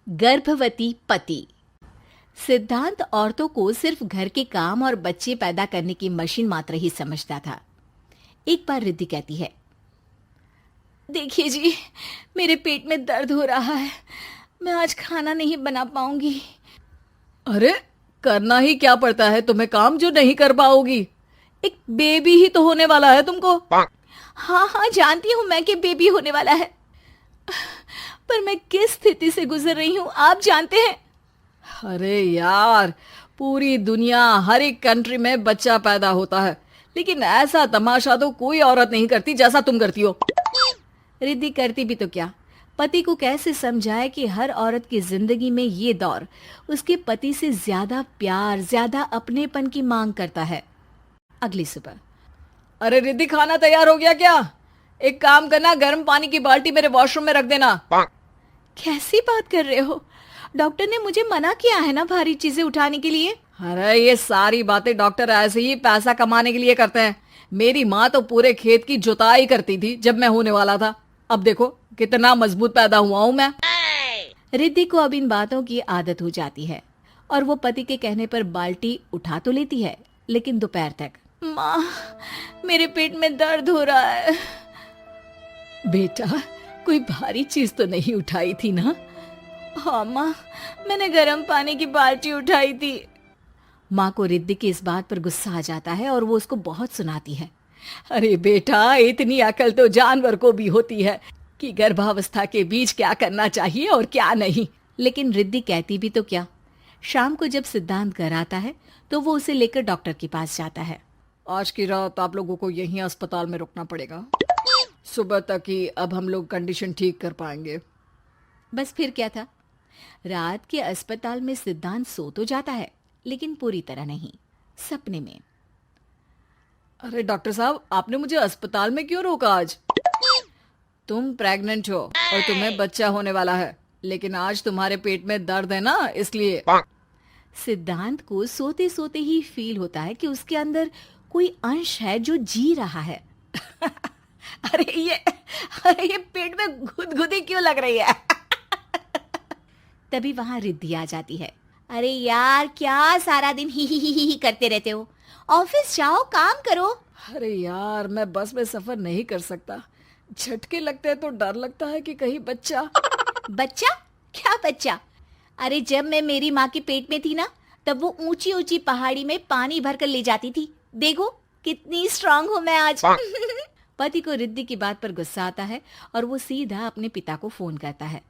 गर्भवती पति। सिद्धांत औरतों को सिर्फ घर के काम और बच्चे पैदा करने की मशीन मात्र ही समझता था। एक बार रिद्धि कहती है, देखिए जी, मेरे पेट में दर्द हो रहा है, मैं आज खाना नहीं बना पाऊंगी। अरे करना ही क्या पड़ता है तुम्हें काम जो नहीं कर पाओगी? एक बेबी ही तो होने वाला है तुमको। हाँ हाँ जानती हूँ मैं कि बेबी होने वाला है, पर मैं किस स्थिति से गुजर रही हूँ आप जानते हैं। अरे यार, पूरी दुनिया हर एक कंट्री में बच्चा पैदा होता है, लेकिन ऐसा तमाशा तो कोई औरत नहीं करती जैसा तुम करती हो। रिद्धि करती भी तो क्या, पति को कैसे समझाए कि हर औरत की जिंदगी में ये दौर उसके पति से ज्यादा प्यार, ज्यादा अपनेपन की मांग करता है। अगली सुबह, अरे रिद्धि, खाना तैयार हो गया क्या? एक काम करना, गर्म पानी की बाल्टी मेरे वॉशरूम में रख देना। कैसी बात कर रहे हो? डॉक्टर ने मुझे मना किया है ना भारी चीजें उठाने के लिए। अरे ये सारी बातें डॉक्टर ऐसे ही पैसा कमाने के लिए करते हैं। मेरी माँ तो पूरे खेत की जुताई करती थी जब मैं होने वाला था। अब देखो कितना मजबूत पैदा हुआ हूँ मैं। रिद्धि को अब इन बातों की आदत हो जाती है और वो पति के कहने पर बाल्टी उठा तो लेती है, लेकिन दोपहर तक। माँ, मेरे पेट में दर्द हो रहा है। बेटा, कोई भारी चीज तो नहीं उठाई थी ना? हाँ माँ, मैंने गर्म पानी की बाल्टी उठाई थी। माँ को रिद्धि की इस बात पर गुस्सा आ जाता है और वो उसको बहुत सुनाती है। अरे बेटा, इतनी अकल तो जानवर को भी होती है कि गर्भावस्था के बीच क्या करना चाहिए और क्या नहीं। लेकिन रिद्धि कहती भी तो क्या। शाम को जब सिद्धांत घर आता है तो वो उसे लेकर डॉक्टर के पास जाता है। आज की रात आप लोगों को यहीं अस्पताल में रुकना पड़ेगा, सुबह तक ही अब हम लोग कंडीशन ठीक कर पाएंगे। बस फिर क्या था, रात के अस्पताल में सिद्धांत सो तो जाता है, लेकिन पूरी तरह नहीं, सपने में। अरे डॉक्टर साहब, आपने मुझे अस्पताल में क्यों रोका आज? तुम प्रेग्नेंट हो और तुम्हें बच्चा होने वाला है, लेकिन आज तुम्हारे पेट में दर्द है ना, इसलिए। सिद्धांत को सोते सोते ही फील होता है कि उसके अंदर कोई अंश है जो जी रहा है। अरे ये पेट में गुदगुदी क्यों लग रही है? तभी वहां रिद्धि आ जाती है। अरे यार, क्या सारा दिन ही करते रहते हो? ऑफिस जाओ, काम करो। अरे यार, मैं बस में सफर नहीं कर सकता। झटके लगते हैं तो डर लगता है कि कहीं बच्चा। बच्चा? क्या बच्चा? अरे जब मैं मेरी माँ के पेट में थी ना, तब वो ऊंची ऊंची पहाड़ी में पानी भर कर ले जाती थी। देखो कितनी स्ट्रांग हूँ मैं आज। पति को रिद्धि की बात पर गुस्सा आता है और वो सीधा अपने पिता को फोन करता है।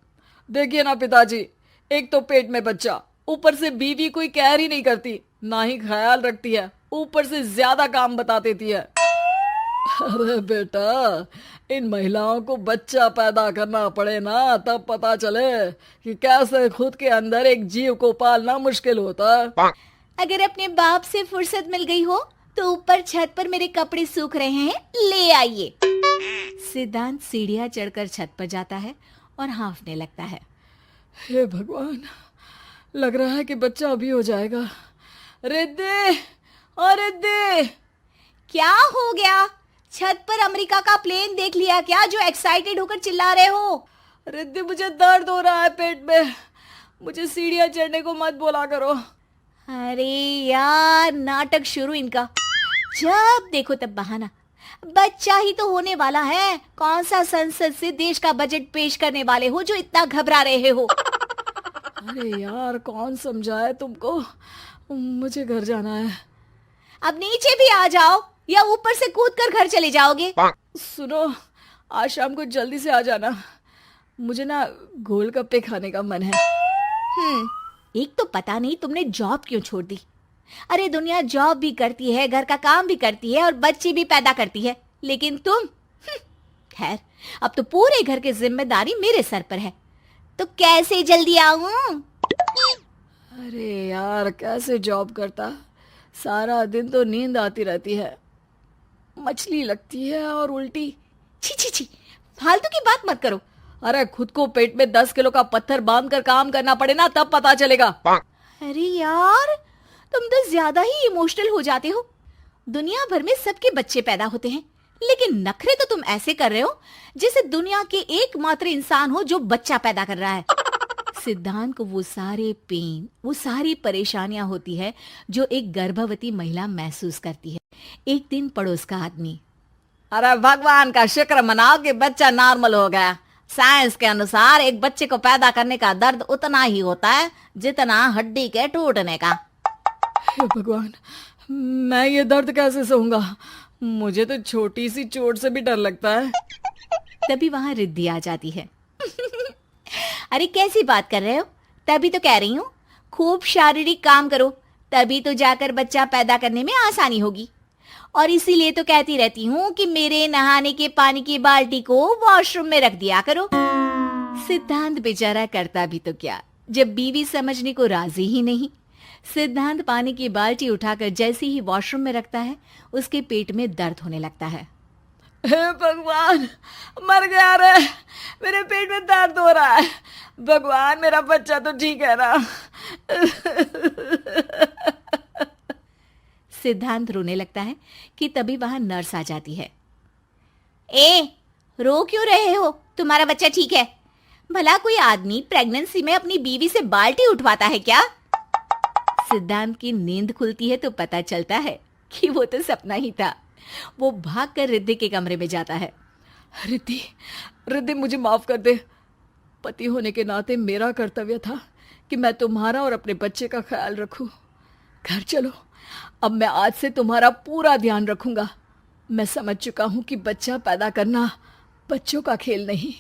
देखिए ना पिताजी, एक तो पेट में बच्चा, ऊपर से बीवी कोई केयर ही नहीं करती, ना ही ख्याल रखती है, ऊपर से ज्यादा काम बता देती है। अरे बेटा, इन महिलाओं को बच्चा पैदा करना पड़े ना, तब पता चले कि कैसे खुद के अंदर एक जीव को पालना मुश्किल होता है। अगर अपने बाप से फुर्सत मिल गई हो तो ऊपर छत पर मेरे कपड़े सूख रहे हैं, ले आइए। सिद्धांत सीढ़ियां चढ़कर छत पर जाता है और हाँफने लगता है। हे भगवान, लग रहा है कि बच्चा अभी हो जाएगा। रिद्धि, ओ रिद्धि! क्या हो गया? छत पर अमेरिका का प्लेन देख लिया क्या जो एक्साइटेड होकर चिल्ला रहे हो? रिद्धि, मुझे दर्द हो रहा है पेट में, मुझे सीढ़ियां चढ़ने को मत बोला करो। अरे यार, नाटक शुरू इनका। जब देखो तब बहाना। बच्चा ही तो होने वाला है, कौन सा संसद से देश का बजट पेश करने वाले हो जो इतना घबरा रहे हो? अरे यार, कौन समझाए तुमको, मुझे घर जाना है। अब नीचे भी आ जाओ या ऊपर से कूदकर घर चले जाओगे? सुनो, आज शाम को जल्दी से आ जाना, मुझे ना गोलगप्पे खाने का मन है। एक तो पता नहीं तुमने जॉब क्यों छोड़ दी। अरे दुनिया जॉब भी करती है, घर का काम भी करती है और बच्चे भी पैदा करती है, लेकिन तुम खैर, अब तो पूरे घर की जिम्मेदारी मेरे सर पर है, तो कैसे जल्दी आऊं? अरे यार, कैसे जॉब करता, सारा दिन तो नींद आती रहती है, मछली लगती है और उल्टी। छी छी छी, फालतू की बात मत करो। अरे खुद को पेट में 10 किलो का पत्थर बांध कर काम करना पड़े ना, तब पता चलेगा। अरे यार, तुम तो ज्यादा ही इमोशनल हो जाते हो। दुनिया भर में सबके बच्चे पैदा होते हैं, लेकिन नखरे तो तुम ऐसे कर रहे हो जैसे दुनिया के एकमात्र इंसान हो जो बच्चा पैदा कर रहा है। सिद्धांत को वो सारे पेन, वो सारी परेशानियां होती है जो एक गर्भवती महिला महसूस करती है। एक दिन पड़ोस का आदमी, अरे भगवान का शुक्र मनाओ कि बच्चा नॉर्मल हो गया। साइंस के अनुसार एक बच्चे को पैदा करने का दर्द उतना ही होता है जितना हड्डी के टूटने का। हे भगवान, मैं ये दर्द कैसे सहूंगा? मुझे तो छोटी सी चोट से भी डर लगता है। तभी वहां रिद्धि आ जाती है। अरे कैसी बात कर रहे हो? तभी तो कह रही हूँ, खूब शारीरिक काम करो, तभी तो जाकर बच्चा पैदा करने में आसानी होगी। और इसीलिए तो कहती रहती हूँ कि मेरे नहाने के पानी की बाल्टी को वॉशरूम में रख दिया करो। सिद्धांत बेचारा करता भी तो क्या, जब बीवी समझने को राजी ही नहीं। सिद्धांत पानी की बाल्टी उठाकर जैसे ही वॉशरूम में रखता है, उसके पेट में दर्द होने लगता है। हे भगवान, मर गया रे, मेरे पेट में दर्द हो रहा है। भगवान, मेरा बच्चा तो ठीक है ना? सिद्धांत रोने लगता है कि तभी वहां नर्स आ जाती है। ए, रो क्यों रहे हो? तुम्हारा बच्चा ठीक है। भला कोई आदमी प्रेगनेंसी में अपनी बीवी से बाल्टी उठवाता है क्या? सिद्धांत की नींद खुलती है तो पता चलता है कि वो तो सपना ही था। वो भागकर रिद्धि के कमरे में जाता है। रिद्धि, रिद्धि, मुझे माफ कर दे। पति होने के नाते मेरा कर्तव्य था कि मैं तुम्हारा और अपने बच्चे का ख्याल रखूं। घर चलो, अब मैं आज से तुम्हारा पूरा ध्यान रखूंगा। मैं समझ चुका हूं कि बच्चा पैदा करना बच्चों का खेल नहीं,